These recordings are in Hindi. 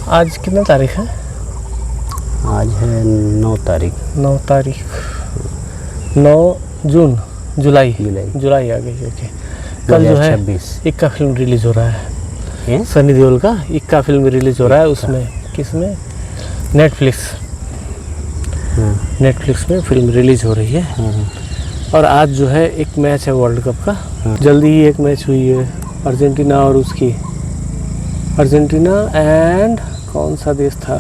आज कितना तारीख है? आज है 9 तारीख। 9 तारीख 9 जून जुलाई आ गई। ओके। कल जो है 26 इक्का फिल्म रिलीज हो रहा है, सनी देओल का इक्का फिल्म रिलीज हो रहा है। उसमें किसमें? नेटफ्लिक्स में फिल्म रिलीज हो रही है। और आज जो है एक मैच है वर्ल्ड कप का। जल्दी ही एक मैच हुई है अर्जेंटीना और उसकी, अर्जेंटीना एंड कौन सा देश था?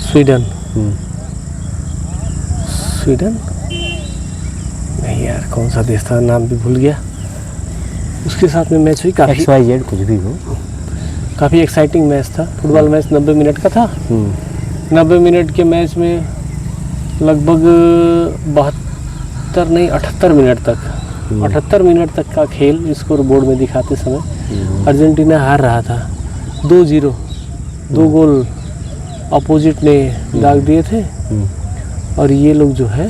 स्वीडन नहीं यार, कौन सा देश था, नाम भी भूल गया। उसके साथ में मैच हुई, काफ़ी XYZ कुछ भी हो, काफ़ी एक्साइटिंग मैच था। फुटबॉल मैच 90 मिनट का था। 90 मिनट के मैच में लगभग 78 मिनट तक का खेल स्कोर बोर्ड में दिखाते समय अर्जेंटीना हार रहा था 2-0। 2 गोल अपोजिट ने दाग दिए थे और ये लोग जो है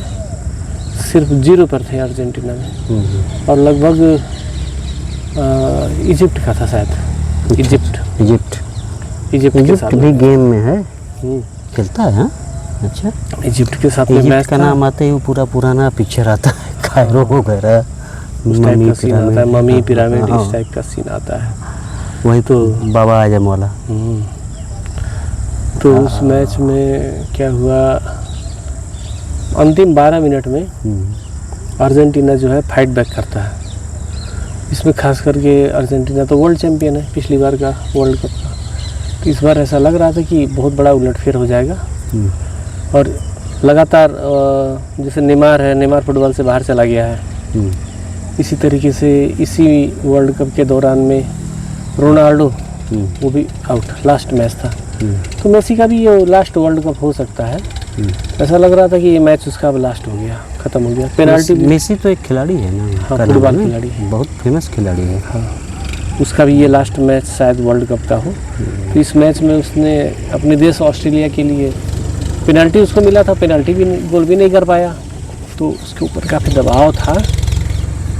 सिर्फ 0 पर थे अर्जेंटीना में। और लगभग इजिप्ट का था शायद, इजिप्ट के साथ भी गेम में है, खेलता है। अच्छा, इजिप्ट के साथ में मैच का नाम आते ही पूरा पुराना पिक्चर आता है, कायरो वगैरह, मम्मी पिरामिड इस टाइप का सीन आता है। वही तो बाबा आजम वाला। तो उस मैच में क्या हुआ, अंतिम 12 मिनट में अर्जेंटीना जो है फाइट बैक करता है। इसमें खास करके अर्जेंटीना तो वर्ल्ड चैंपियन है पिछली बार का वर्ल्ड कप का, तो इस बार ऐसा लग रहा था कि बहुत बड़ा उलटफेर हो जाएगा। और लगातार जैसे नेमार फुटबॉल से बाहर चला गया है, इसी तरीके से इसी वर्ल्ड कप के दौरान में रोनाल्डो वो भी आउट, लास्ट मैच था। तो मेसी का भी ये लास्ट वर्ल्ड कप हो सकता है। ऐसा लग रहा था कि ये मैच उसका अब लास्ट हो गया, ख़त्म हो गया। पेनाल्टी मेसी तो एक खिलाड़ी है ना, हाँ, फुटबॉल खिलाड़ी है, बहुत फेमस खिलाड़ी है। हाँ, उसका भी ये लास्ट मैच शायद वर्ल्ड कप का हो। तो इस मैच में उसने अपने देश ऑस्ट्रेलिया के लिए पेनाल्टी उसको मिला था, पेनाल्टी भी गोल भी नहीं कर पाया, तो उसके ऊपर काफ़ी दबाव था।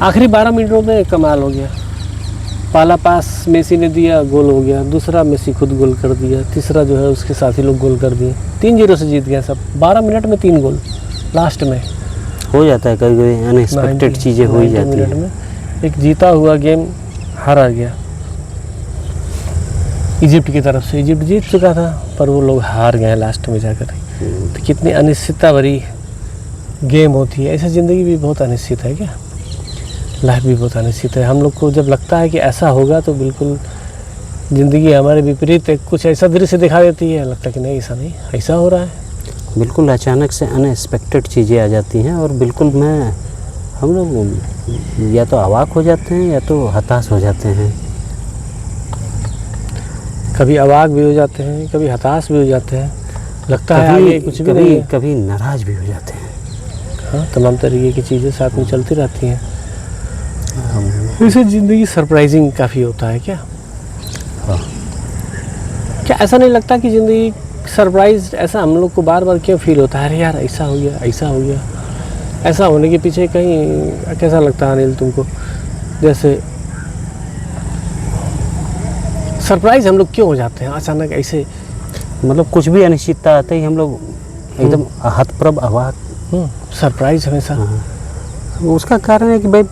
आखिरी 12 मिनटों में कमाल हो गया। पहला पास मेसी ने दिया, गोल हो गया। दूसरा मेसी खुद गोल कर दिया। तीसरा जो है उसके साथी लोग गोल कर दिए। 3-0 से जीत गए सब। 12 मिनट में 3 गोल लास्ट में हो जाता है, कभी कभी अनएक्सपेक्टेड चीज़ें हो ही जाती हैं। में एक जीता हुआ गेम हारा गया इजिप्ट की तरफ से। इजिप्ट जीत चुका था पर वो लोग हार गए लास्ट में जाकर। तो कितनी अनिश्चितता भरी गेम होती है। ऐसे ज़िंदगी भी बहुत अनिश्चित है क्या, लाइफ भी बहुत अनिश्चित है। हम लोग को जब लगता है कि ऐसा होगा तो बिल्कुल ज़िंदगी हमारे विपरीत कुछ ऐसा दृश्य दिखा देती है, लगता है कि नहीं ऐसा नहीं, ऐसा हो रहा है। बिल्कुल अचानक से अनएक्सपेक्टेड चीज़ें आ जाती हैं और बिल्कुल हम लोग या तो अवाक हो जाते हैं या तो हताश हो जाते हैं। कभी अवाक भी हो जाते हैं, कभी हताश भी हो जाते हैं, लगता है आगे कुछ भी नहीं है। कभी नाराज़ भी हो जाते हैं। हाँ, तमाम तरीके की चीज़ें साथ में चलती रहती हैं। वैसे ज़िंदगी सरप्राइजिंग काफ़ी होता है क्या? हाँ। क्या ऐसा नहीं लगता कि ज़िंदगी सरप्राइज ऐसा हम लोग को बार बार क्यों फील होता है? अरे यार ऐसा हो गया, ऐसा हो गया। ऐसा होने के पीछे कहीं कैसा लगता है अनिल तुमको, जैसे सरप्राइज हम लोग क्यों हो जाते हैं अचानक ऐसे? मतलब कुछ भी अनिश्चितता आते ही हम लोग एकदम हतप्रभ अवाक, सरप्राइज हमेशा। उसका कारण है कि भाई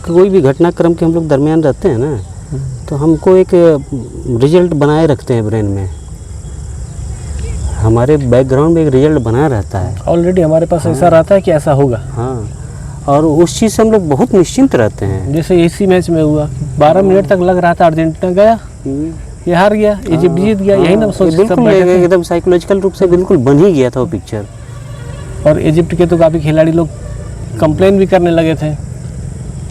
कोई भी घटनाक्रम के हम लोग दरमियान रहते हैं ना, तो हमको एक रिजल्ट बनाए रखते हैं ब्रेन में, हमारे बैकग्राउंड में एक रिजल्ट बना रहता है ऑलरेडी हमारे पास। हाँ। ऐसा रहता है कि ऐसा होगा। हाँ, और उस चीज़ से हम लोग बहुत निश्चिंत रहते हैं। जैसे इसी मैच में हुआ, 12 मिनट तक लग रहा था अर्जेंटीना गया, ये हार गया, इजिप्ट जीत गया। यही ना सोच, बिल्कुल एकदम साइकोलॉजिकल रूप से बिल्कुल बन ही गया था वो पिक्चर। और इजिप्ट के तो काफ़ी खिलाड़ी लोग कंप्लेन भी करने लगे थे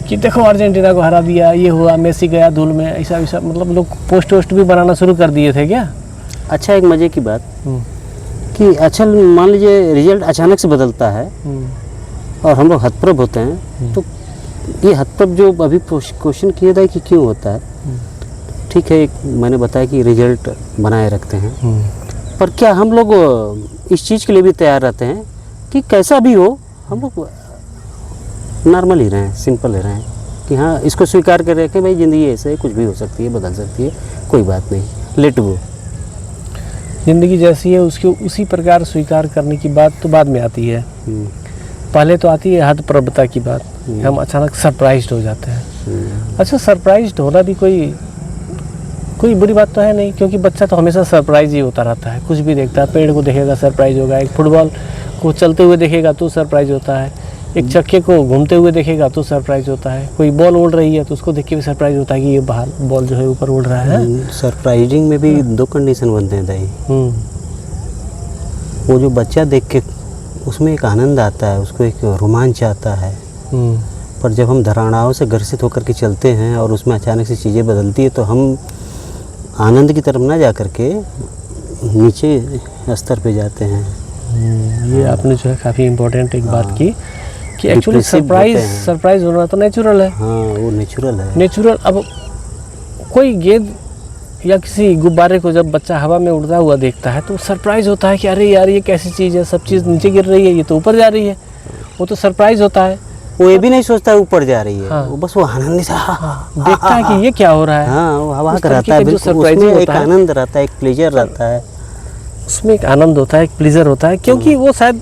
कि देखो अर्जेंटीना को हरा दिया, ये हुआ, मेसी गया धूल में, ऐसा वैसा। मतलब लोग पोस्ट वोस्ट भी बनाना शुरू कर दिए थे क्या? अच्छा, एक मज़े की बात कि अच्छा मान लीजिए रिजल्ट अचानक से बदलता है और हम लोग हतप्रभ होते हैं, तो ये हतप्रभ जो अभी क्वेश्चन किया था कि क्यों होता है, ठीक है, एक मैंने बताया कि रिजल्ट बनाए रखते हैं, पर क्या हम लोग इस चीज़ के लिए भी तैयार रहते हैं कि कैसा भी हो हम लोग नॉर्मल ही रहें, सिंपल ही रहें, कि हाँ इसको स्वीकार कर रहे कि भाई ज़िंदगी ऐसे है, कुछ भी हो सकती है, बदल सकती है, कोई बात नहीं, लेट गो। ज़िंदगी जैसी है उसको उसी प्रकार स्वीकार करने की बात तो बाद में आती है। पहले तो आती है हतप्रभता की बात, हम अचानक सरप्राइज्ड हो जाते हैं। अच्छा, सरप्राइज्ड होना भी कोई बुरी बात तो है नहीं, क्योंकि बच्चा तो हमेशा सरप्राइज ही होता रहता है। कुछ भी देखता है, पेड़ को देखेगा सरप्राइज होगा, एक फुटबॉल को चलते हुए देखेगा तो सरप्राइज होता है, एक चक्के को घूमते हुए देखेगा तो सरप्राइज होता है, कोई बॉल उड़ रही है तो उसको देख के भी सरप्राइज होता है कि ये बाहर बॉल जो है ऊपर उड़ रहा है। सरप्राइजिंग में भी 2 कंडीशन बनते हैं दाई। वो जो बच्चा देख के उसमें एक आनंद आता है, उसको एक रोमांच आता है, पर जब हम धारणाओं से ग्रसित होकर के चलते हैं और उसमें अचानक से चीज़ें बदलती है तो हम आनंद की तरफ ना जा कर के नीचे स्तर पे जाते हैं। ये आपने जो है काफ़ी इम्पोर्टेंट एक बात की कि एक्चुअली Depressive सरप्राइज होना तो नेचुरल है। हाँ, वो नेचुरल है। नेचुरल। अब कोई गेंद या किसी गुब्बारे को जब बच्चा हवा में उड़ता हुआ देखता है तो सरप्राइज होता है कि अरे यार ये कैसी चीज़ है, सब चीज़ नीचे गिर रही है, ये तो ऊपर जा रही है। वो तो सरप्राइज होता है, वो ये भी नहीं सोचता ऊपर जा रही है। हाँ। वो बस वो आनंद से देखता है कि ये क्या हो रहा है। हाँ, वो हवा उस का तरीके रहता है, का जो बिल्कुल surprising उसमें एक होता है। आनंद रहता है, एक प्लेजर रहता है। उसमें एक आनंद होता है, एक प्लेजर होता है, क्योंकि वो शायद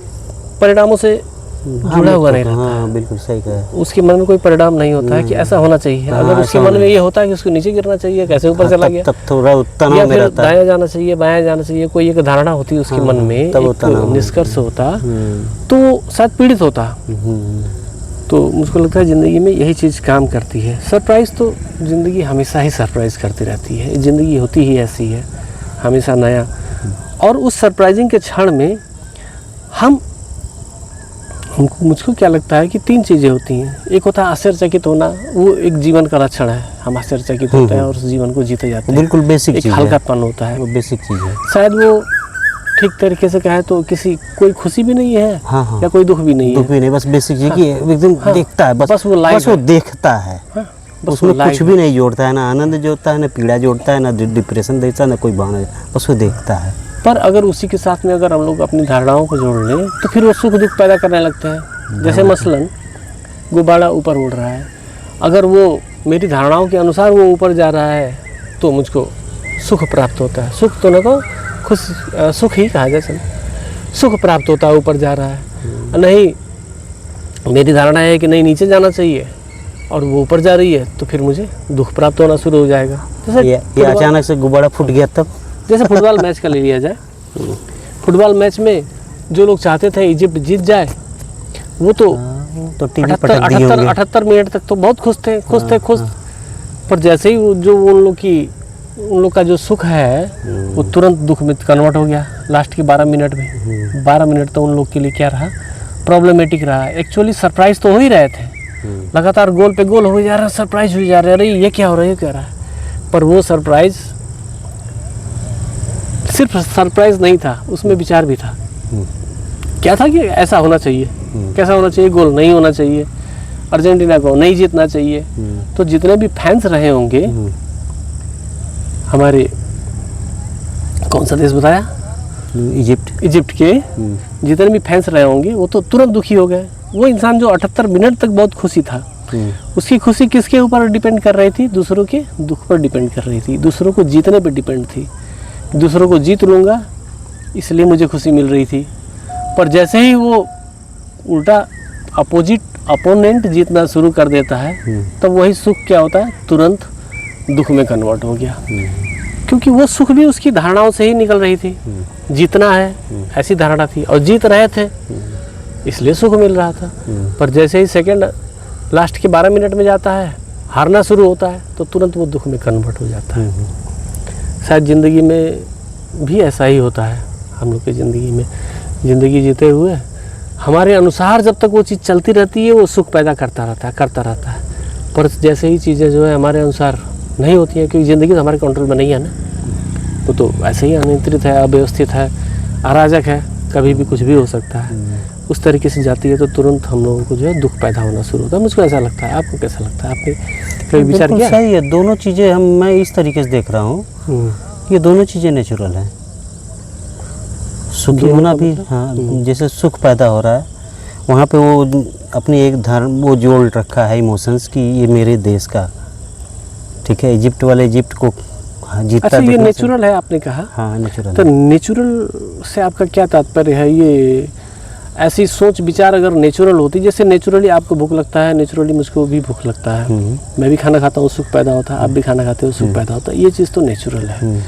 परिणामों से जुड़ा हुआ नहीं रहता है। हाँ, बिल्कुल सही कहा। उसके मन में कोई परिणाम नहीं होता है कि ऐसा होना चाहिए। हाँ, अगर उसके ऐसा मन में ये होता है कि उसको नीचे गिरना चाहिए, कैसे ऊपर चला गया, तब थोड़ा तनाव या में फिर रहता है। दायां जाना चाहिए, बायां जाना चाहिए, कोई एक धारणा होती है उसके मन में, तब वो एक तनाव निष्कर्ष होता, हम्म, तो शायद पीड़ित होता। हम्म, तो मुझको लगता है ज़िंदगी में यही चीज़ काम करती है। सरप्राइज़ तो ज़िंदगी हमेशा ही सरप्राइज़ करती रहती है। ज़िंदगी होती ही ऐसी है, हमेशा नया। और उस सरप्राइजिंग के क्षण में मुझको क्या लगता है कि 3 चीज़ें होती हैं। एक होता है आश्चर्यचकित होना, वो एक जीवन का लक्षण है। हम आश्चर्यचकित होते हैं और उस जीवन को जीते जाते हैं। बिल्कुल बेसिक एक चीज़ है। हल्कापन होता है, वो बेसिक चीज़ है। शायद वो ठीक तरीके से कहे तो कोई खुशी भी नहीं है, हाँ, हाँ। या कोई दुख भी नहीं दुख है। भी नहीं, बस बेसिक चीज़ की एकदम हाँ। देखता है, बस वो लाइव बस वो है। देखता है। हाँ, बस उसमें वो लाइव कुछ भी नहीं जोड़ता है, ना आनंद जोड़ता है, ना पीड़ा जोड़ता है, ना डिप्रेशन देता है, ना कोई भावना, बस वो देखता है। पर अगर उसी के साथ में अगर हम लोग अपनी धारणाओं को जोड़ लें तो फिर वो सुख दुख पैदा करने लगते हैं। जैसे मसलन गुब्बारा ऊपर उड़ रहा है, अगर वो मेरी धारणाओं के अनुसार वो ऊपर जा रहा है तो मुझको सुख प्राप्त होता है। सुख तो ना तो सुख ही कहा जाए, चलो सुख प्राप्त होता है, ऊपर जा रहा है। नहीं, मेरी धारणा है कि नहीं नीचे जाना चाहिए और वो ऊपर जा रही है तो फिर मुझे दुख प्राप्त होना शुरू हो जाएगा। जैसे ये अचानक से गुब्बारा फूट गया तब। जैसे फुटबॉल मैच का ले लिया जाए, फुटबॉल मैच में जो लोग चाहते थे इजिप्ट जीत जाए, वो तो टीवी पटक दिए होंगे। 78 मिनट तक तो बहुत खुश थे। पर जैसे ही जो उन लोग का जो सुख है वो तुरंत दुख में कन्वर्ट हो गया लास्ट के 12 मिनट में। 12 मिनट तो उन लोग के लिए क्या रहा, प्रॉब्लमेटिक रहा। एक्चुअली सरप्राइज तो हो ही रहे थे, लगातार गोल पे गोल हो जा रहा है, सरप्राइज हो जा रहा है, अरे ये क्या हो रहा है, ये क्या रहा है। पर वो सरप्राइज सिर्फ सरप्राइज नहीं था, उसमें विचार भी था। क्या था कि ऐसा होना चाहिए, कैसा होना चाहिए, गोल नहीं होना चाहिए, अर्जेंटीना को नहीं जीतना चाहिए। तो जितने भी फैंस रहे होंगे हमारे, कौन सा देश बताया, इजिप्ट के जितने भी फैंस रहे होंगे वो तो तुरंत दुखी हो गए। वो इंसान जो 78 मिनट तक बहुत खुशी था, उसकी खुशी किसके ऊपर डिपेंड कर रही थी, दूसरों के दुख पर डिपेंड कर रही थी, दूसरों को जीतने पर डिपेंड थी। दूसरों को जीत लूँगा इसलिए मुझे खुशी मिल रही थी। पर जैसे ही वो उल्टा अपोनेंट जीतना शुरू कर देता है तब वही सुख क्या होता है, तुरंत दुख में कन्वर्ट हो गया। क्योंकि वो सुख भी उसकी धारणाओं से ही निकल रही थी। जीतना है ऐसी धारणा थी और जीत रहे थे इसलिए सुख मिल रहा था। पर जैसे ही सेकंड लास्ट के 12 मिनट में जाता है, हारना शुरू होता है तो तुरंत वो दुख में कन्वर्ट हो जाता है। शायद ज़िंदगी में भी ऐसा ही होता है। हम लोग की ज़िंदगी में, ज़िंदगी जीते हुए हमारे अनुसार जब तक वो चीज़ चलती रहती है वो सुख पैदा करता रहता है। पर जैसे ही चीज़ें जो है हमारे अनुसार नहीं होती हैं, क्योंकि ज़िंदगी तो हमारे कंट्रोल में नहीं है ना, वो तो ऐसे ही अनियंत्रित है, अव्यवस्थित है, अराजक है, कभी भी कुछ भी हो सकता है। उस तरीके से जाती है तो तुरंत हम लोगों को जो है दुख पैदा होना शुरू होता है। मुझको ऐसा लगता है, आपको कैसा लगता है, आपने कभी विचार किया? सही है, दोनों चीज़ें मैं इस तरीके से देख रहा हूँ, ये दोनों चीज़ें नेचुरल हैं। सुखी होना भी, हाँ, जैसे सुख पैदा हो रहा है वहाँ पे वो अपनी एक धर्म वो जोड़ रखा है इमोशंस की, ये मेरे देश का, ठीक है। इजिप्ट वाले इजिप्ट को हाँ, जीतता अच्छा, ये देखने से- नेचुरल है आपने कहा, हाँ नेचुरल तो है। नेचुरल से आपका क्या तात्पर्य है? ये ऐसी सोच विचार अगर नेचुरल होती, जैसे नेचुरली आपको भूख लगता है, नेचुरली मुझको भी भूख लगता है, मैं भी खाना खाता हूँ, सुख पैदा होता है, आप भी खाना खाते हो, सुख पैदा होता है, ये चीज़ तो नेचुरल है।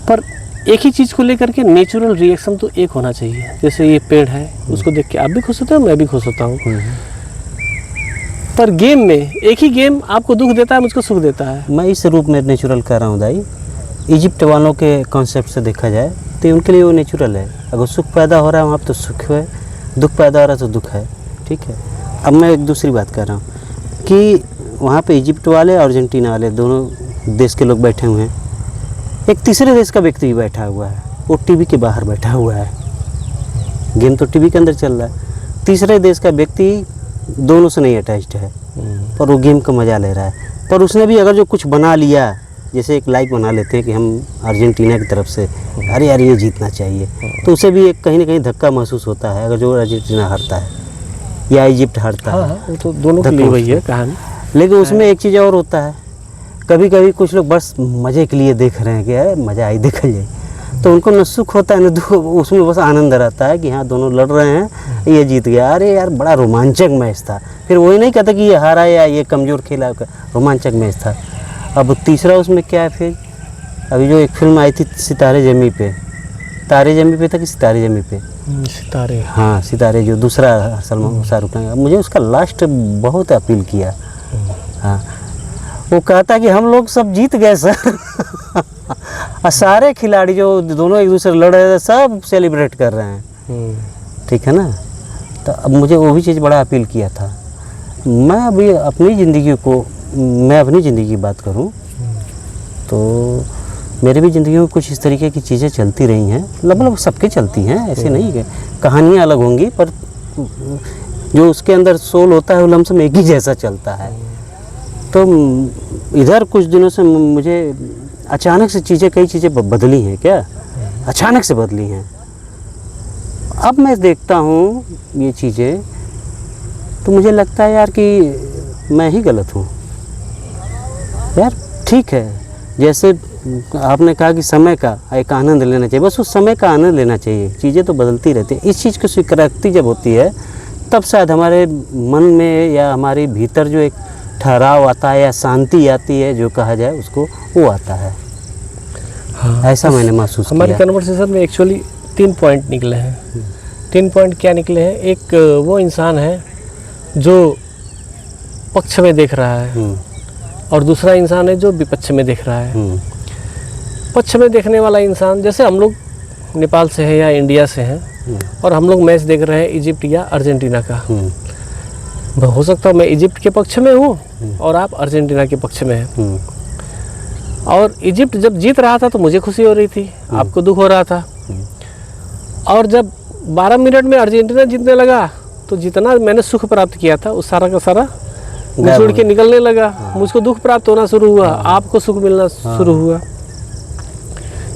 पर एक ही चीज़ को लेकर के नेचुरल रिएक्शन तो एक होना चाहिए। जैसे ये पेड़ है, उसको देख के आप भी खुश होते हो, मैं भी खुश होता हूँ। पर गेम में एक ही गेम आपको दुख देता है, मुझको सुख देता है। मैं इस रूप में नेचुरल कह रहा हूँ दाई। इजिप्ट वालों के कॉन्सेप्ट से देखा जाए तो उनके लिए वो नेचुरल है। अगर सुख पैदा हो रहा है वहाँ तो सुख है, दुख पैदा हो रहा है तो दुख है, ठीक है। अब मैं एक दूसरी बात कर रहा हूँ कि वहाँ पे इजिप्ट वाले और अर्जेंटीना वाले दोनों देश के लोग बैठे हुए हैं। एक तीसरे देश का व्यक्ति भी बैठा हुआ है, वो टीवी के बाहर बैठा हुआ है। गेम तो टीवी के अंदर चल रहा है। तीसरे देश का व्यक्ति दोनों से नहीं अटैच्ड है, पर वो गेम का मज़ा ले रहा है। पर उसने भी अगर जो कुछ बना लिया, जैसे एक लाइक बना लेते हैं कि हम अर्जेंटीना की तरफ से, अरे यार ये जीतना चाहिए, तो उसे भी एक कहीं ना कहीं धक्का महसूस होता है अगर जो अर्जेंटीना हारता है या इजिप्ट हारता है। हाँ, वो तो दोनों के लिए वही है कहानी। लेकिन उसमें एक चीज़ और होता है, कभी कभी कुछ लोग बस मज़े के लिए देख रहे हैं कि यार मज़ा आई देखा जाए, तो उनको न सुख होता है न दुख, उसमें बस आनंद रहता है कि हाँ दोनों लड़ रहे हैं, ये जीत गया, अरे यार बड़ा रोमांचक मैच था। फिर वही नहीं कहता कि ये हारा या ये कमज़ोर खेला, रोमांचक मैच था। अब तीसरा उसमें क्या है फिर, अभी जो एक फिल्म आई थी सितारे ज़मीं पे, तारे ज़मीं पे था कि सितारे ज़मीं पे, सितारे, हाँ सितारे, जो दूसरा सलमान शाहरुख खान, मुझे उसका लास्ट बहुत अपील किया। हाँ, वो कहता कि हम लोग सब जीत गए सर और सारे खिलाड़ी जो दोनों एक दूसरे लड़ रहे थे सब सेलिब्रेट कर रहे हैं, ठीक है ना। तो अब मुझे वो भी चीज़ बड़ा अपील किया था। मैं अभी अपनी ज़िंदगी की बात करूं तो मेरी भी ज़िंदगी में कुछ इस तरीके की चीज़ें चलती रही हैं, लगभग सबके चलती हैं, ऐसे नहीं कि कहानियाँ अलग होंगी, पर जो उसके अंदर सोल होता है वो लमसम एक ही जैसा चलता है। तो इधर कुछ दिनों से मुझे अचानक से कई चीज़ें बदली हैं, क्या अचानक से बदली हैं। अब मैं देखता हूँ ये चीज़ें तो मुझे लगता है यार कि मैं ही गलत हूँ यार। ठीक है, जैसे आपने कहा कि समय का एक आनंद लेना चाहिए, बस उस समय का आनंद लेना चाहिए, चीज़ें तो बदलती रहती हैं। इस चीज़ की स्वीकृति जब होती है तब शायद हमारे मन में या हमारे भीतर जो एक ठहराव आता है या शांति आती है, जो कहा जाए उसको, वो आता है। हाँ, ऐसा मैंने महसूस हमारे किया। कन्वर्सेशन में एक्चुअली 3 पॉइंट निकले हैं। 3 पॉइंट क्या निकले हैं? एक वो इंसान है जो पक्ष में देख रहा है, और दूसरा इंसान है जो विपक्ष में देख रहा है। पक्ष में देखने वाला इंसान, जैसे हम लोग नेपाल से हैं या इंडिया से हैं और हम लोग मैच देख रहे हैं इजिप्ट या अर्जेंटीना का, हो सकता है मैं इजिप्ट के पक्ष में हूँ और आप अर्जेंटीना के पक्ष में हैं। और इजिप्ट जब जीत रहा था तो मुझे खुशी हो रही थी, आपको दुख हो रहा था। और जब 12 मिनट में अर्जेंटीना जीतने लगा तो जितना मैंने सुख प्राप्त किया था उस सारा का सारा निचोड़ के निकलने लगा। मुझको दुख प्राप्त होना शुरू हुआ, आपको सुख मिलना शुरू हुआ।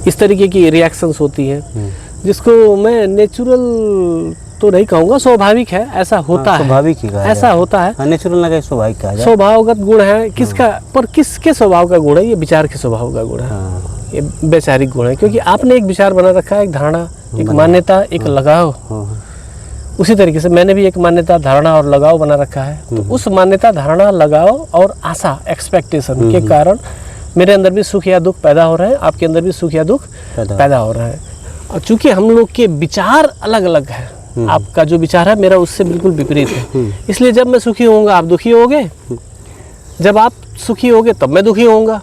इस तरीके की रिएक्शंस होती हैं, जिसको मैं नेचुरल तो नहीं कहूँगा, स्वाभाविक है, ऐसा होता है, स्वाभाविक ही कहा ऐसा होता है। नेचुरल लगा, स्वाभाविक कहा जाए। स्वभावगत गुण है किसका, पर किसके स्वभाव का गुण है? ये विचार के स्वभाव का गुण है, ये वैचारिक गुण है। क्योंकि आपने एक विचार बना रखा है, एक धारणा, एक मान्यता, एक लगाव। उसी तरीके से मैंने भी एक मान्यता, धारणा और लगाव बना रखा है। तो उस मान्यता, धारणा, लगाव और आशा, एक्सपेक्टेशन के कारण मेरे अंदर भी सुख या दुख पैदा हो रहे हैं, आपके अंदर भी सुख या दुख पैदा हो रहा है। और चूंकि हम लोग के विचार अलग अलग है, आपका जो विचार है मेरा उससे बिल्कुल विपरीत है, इसलिए जब मैं सुखी होऊंगा आप दुखी होगे, जब आप सुखी होगे तब मैं दुखी होऊंगा।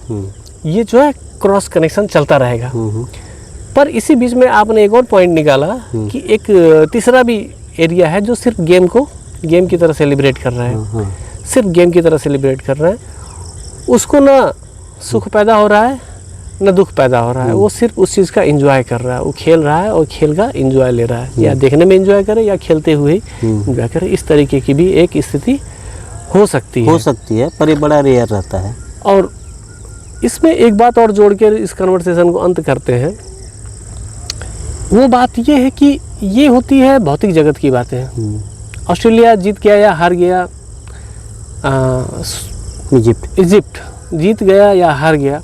ये जो है क्रॉस कनेक्शन चलता रहेगा। पर इसी बीच में आपने एक और पॉइंट निकाला कि एक तीसरा भी एरिया है जो सिर्फ गेम की तरह सेलिब्रेट कर रहा है, सिर्फ गेम की तरह सेलिब्रेट कर रहा है। उसको ना सुख पैदा हो रहा है न दुख पैदा हो रहा है, वो सिर्फ उस चीज़ का एंजॉय कर रहा है, वो खेल रहा है और खेल का एंजॉय ले रहा है, या देखने में एंजॉय करे या खेलते हुए एंजॉय करे। इस तरीके की भी एक स्थिति हो सकती है, पर ये बड़ा रेयर रहता है। और इसमें एक बात और जोड़ के इस कन्वर्सेशन को अंत करते हैं। वो बात ये है कि ये होती है भौतिक जगत की बातें। ऑस्ट्रेलिया जीत गया या हार गया, इजिप्ट जीत गया या हार गया,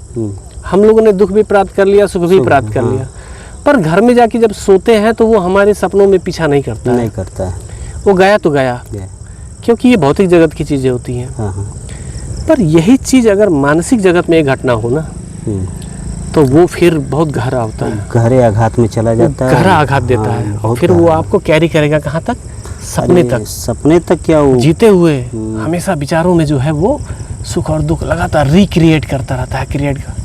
हम लोगों ने दुख भी प्राप्त कर लिया, सुख भी प्राप्त कर लिया, पर घर में जाके जब सोते हैं तो वो हमारे सपनों में पीछा नहीं करता नहीं करता है। वो गया तो गया, क्योंकि ये भौतिक जगत की चीज़ें होती हैं। पर यही चीज़ अगर मानसिक जगत में एक घटना हो ना, तो वो फिर बहुत गहरा होता है, गहरे आघात में चला जाता है, गहरा आघात देता है, और फिर वो आपको कैरी करेगा कहाँ तक, सपने तक। सपने तक क्या वो जीते हुए हमेशा विचारों में जो है वो सुख और दुख लगातार रिक्रिएट करता रहता है, क्रिएट कर।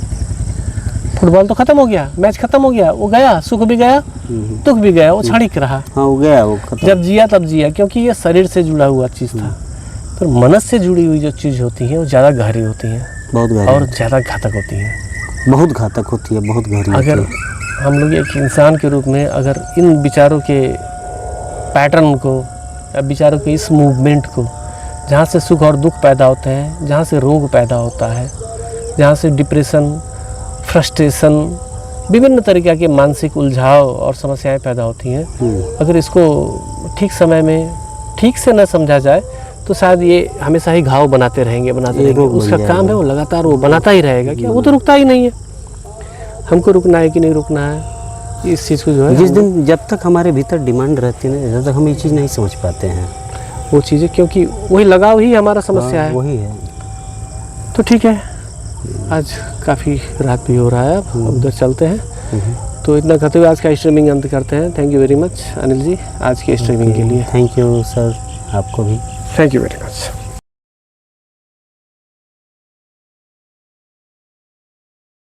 फुटबॉल तो खत्म हो गया, मैच खत्म हो गया, वो गया, सुख भी गया, दुख भी गया, वो क्षणिक रहा। हाँ वो गया, वो खत्म। जब जिया तब जिया, क्योंकि ये शरीर से जुड़ा हुआ चीज़ था। पर मनस से जुड़ी हुई जो चीज़ होती है वो ज़्यादा गहरी होती है, बहुत गहरी और ज़्यादा घातक होती है, बहुत घातक होती है, बहुत गहरी अगर होती है। हम लोग एक इंसान के रूप में अगर इन विचारों के पैटर्न को, या विचारों के इस मूवमेंट को, जहाँ से सुख और दुख पैदा होते हैं, जहाँ से रोग पैदा होता है, जहाँ से डिप्रेशन, फ्रस्ट्रेशन, विभिन्न तरीक़ा के मानसिक उलझाव और समस्याएं पैदा होती हैं, अगर इसको ठीक समय में ठीक से न समझा जाए तो शायद ये हमेशा ही घाव बनाते रहेंगे। उसका काम है वो लगातार वो बनाता ही रहेगा, क्या वो तो रुकता ही नहीं है। हमको रुकना है कि नहीं रुकना है, इस चीज़ को जो है जिस दिन जब तक हमारे भीतर डिमांड रहती है ना, जब तक हम ये चीज़ नहीं समझ पाते हैं वो चीज़ें, क्योंकि वही लगाव ही हमारा समस्या है। वही है। तो ठीक है, आज काफ़ी रात भी हो रहा है, अब उधर चलते हैं। तो इतना कहते हुए आज का स्ट्रीमिंग अंत करते हैं। Thank you very much Anil ji आज की स्ट्रीमिंग के लिए। थैंक यू सर, आपको भी थैंक यू वेरी मच।